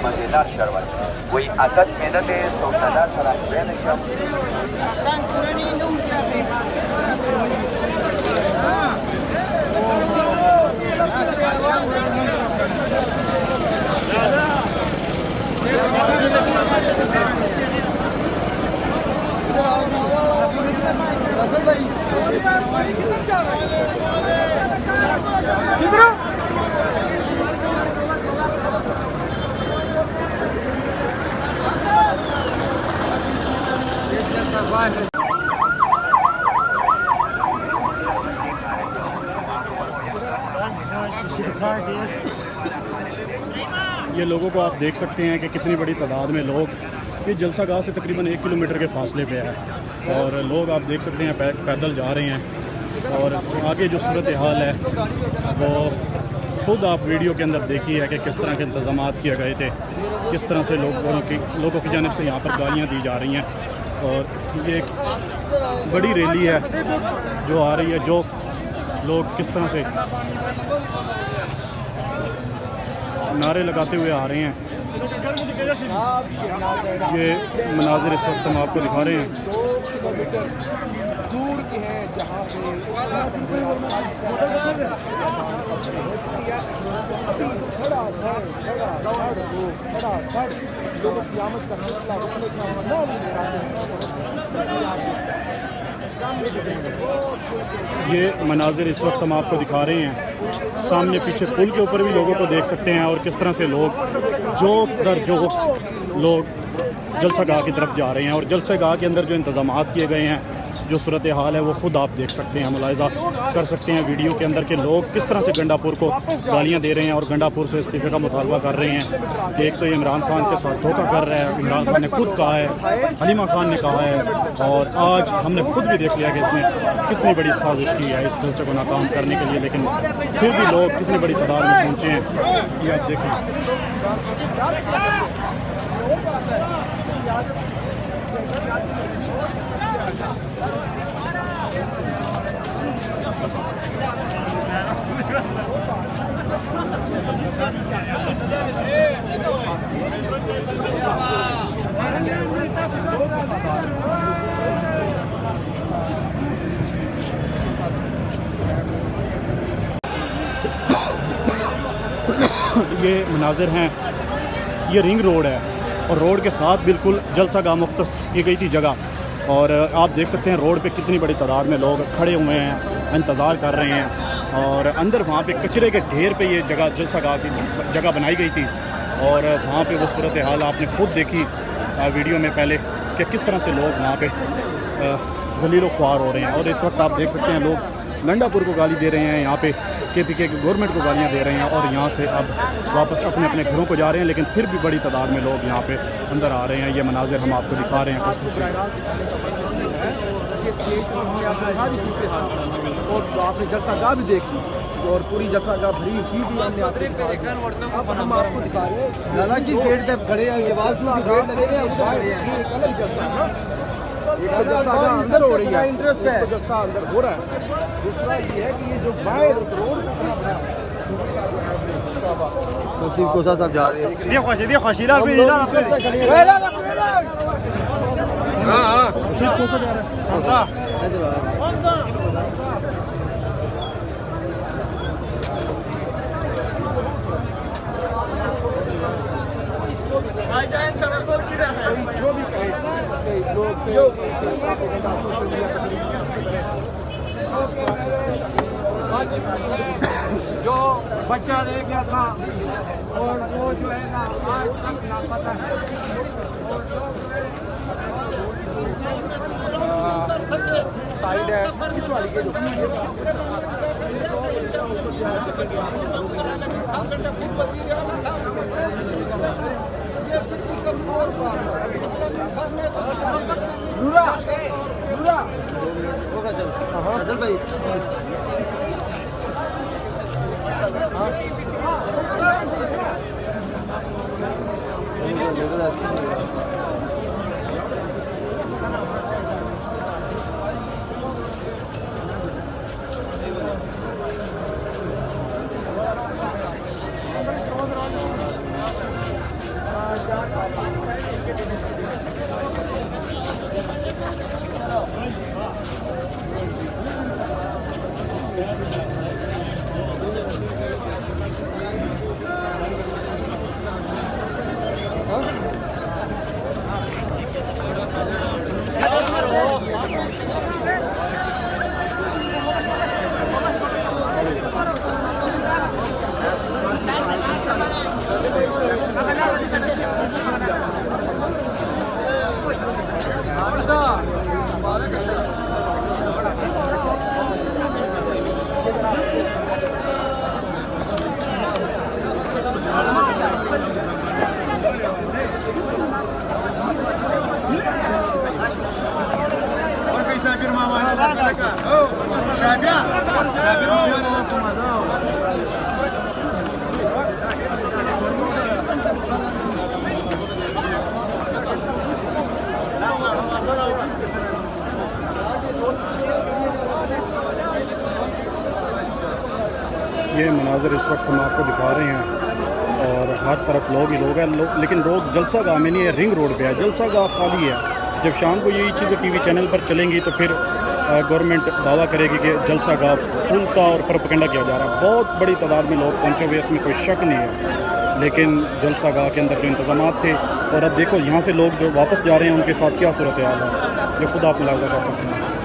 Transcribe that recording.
मजेदार शरबत वही आकत मेहनत सोमनाथ ये लोगों को आप देख सकते हैं कि कितनी बड़ी तादाद में लोग ये जलसा गाह से तकरीबन 1 किलोमीटर के फासले पे है और लोग आप देख सकते हैं पैदल जा रहे हैं। और आगे जो सूरत हाल है वो खुद आप वीडियो के अंदर देखिए है कि किस तरह के इंतजाम किए गए थे, किस तरह से लोगों की जानिब से यहाँ पर गालियाँ दी जा रही हैं। और ये एक बड़ी रैली है जो आ रही है, जो लोग किस तरह से नारे लगाते हुए आ रहे हैं। ये मनाजिर इस वक्त हम आपको दिखा रहे हैं। दूर के हैं जहाँ पे ये मनाजिर इस वक्त हम आपको दिखा रहे हैं। सामने पीछे पुल के ऊपर भी लोगों को देख सकते हैं और किस तरह से लोग जो लोग जलसा गाह की तरफ जा रहे हैं। और जलसा गाह के अंदर जो इंतजाम किए गए हैं, जो सूरत हाल है वो ख़ुद आप देख सकते हैं, मुलाहिज़ा कर सकते हैं वीडियो के अंदर के लोग किस तरह से गंडापुर को गालियाँ दे रहे हैं और गंडापुर से इस्तीफ़े का मुतालबा कर रहे हैं। कि एक तो ये इमरान खान के साथ धोखा कर रहा है, इमरान खान ने खुद कहा है, हलीमा खान ने कहा है, और आज हमने खुद भी देख लिया कि इसने कितनी बड़ी साजिश की है इस जलसे को नाकाम करने के लिए। लेकिन फिर भी लोग कितनी बड़ी तादाद में पहुँचे हैं, ये आप देखें। ये मनाजिर हैं, ये रिंग रोड है और रोड के साथ बिल्कुल जलसा गाह मुख्तस की गई थी जगह। और आप देख सकते हैं रोड पे कितनी बड़ी तादाद में लोग खड़े हुए हैं, इंतज़ार कर रहे हैं। और अंदर वहाँ पे कचरे के ढेर पे ये जगह जलसा गाह की जगह बनाई गई थी। और वहाँ पे वो सूरत हाल आपने खुद देखी वीडियो में पहले कि किस तरह से लोग वहाँ पे ज़लील ख्वार हो रहे हैं। और इस वक्त आप देख सकते हैं लोग गंडापुर को गाली दे रहे हैं, यहाँ पे KPK की गवर्नमेंट को गालियाँ दे रहे हैं और यहाँ से अब वापस अपने अपने घरों को जा रहे हैं। लेकिन फिर भी बड़ी तादाद में लोग यहाँ पे अंदर आ रहे हैं। ये मनाजिर हम आपको दिखा रहे हैं खसूसी। और आपने जलसा गाह भी देख ली और पूरी जलसा गाह भरी हुई भी हमने आपको अब हम आपको दिखा रहे हैं। हालांकि गेट पे खड़े हैं, ये बात गेट लगे हुए हैं, एक अलग जलसा है। एक तो जलसा गाह अंदर हो रही है, इंटरेस्ट पे जलसा अंदर हो रहा है। दूसरा ये है कि ये जो बाहर रोड मुफ्ती कोसा साहब जा रहे हैं। जो भी लोग सोशल मीडिया जो बच्चा रह गया था और वो जो है ना आज तक लापता है। साइड है किस वाली के जो चल भाई ये मनाज़र इस वक्त हम आपको दिखा रहे हैं और हर तरफ लोग ही लोग हैं लेकिन रोड जलसा गाह में नहीं है, रिंग रोड पे है। जलसा गाह खाली है। जब शाम को यही चीज़ें टीवी चैनल पर चलेंगी तो फिर गवर्नमेंट दावा करेगी कि जलसा गाह फूलता और प्रोपेगेंडा किया जा रहा है। बहुत बड़ी तादाद में लोग पहुँचे हुए, इसमें कोई शक नहीं है। लेकिन जलसा गाह के अंदर जो इंतजाम थे, और अब देखो यहाँ से लोग जो वापस जा रहे हैं उनके साथ क्या सूरत हाल है, जो खुद आप मुलाज़ा कर सकते हैं।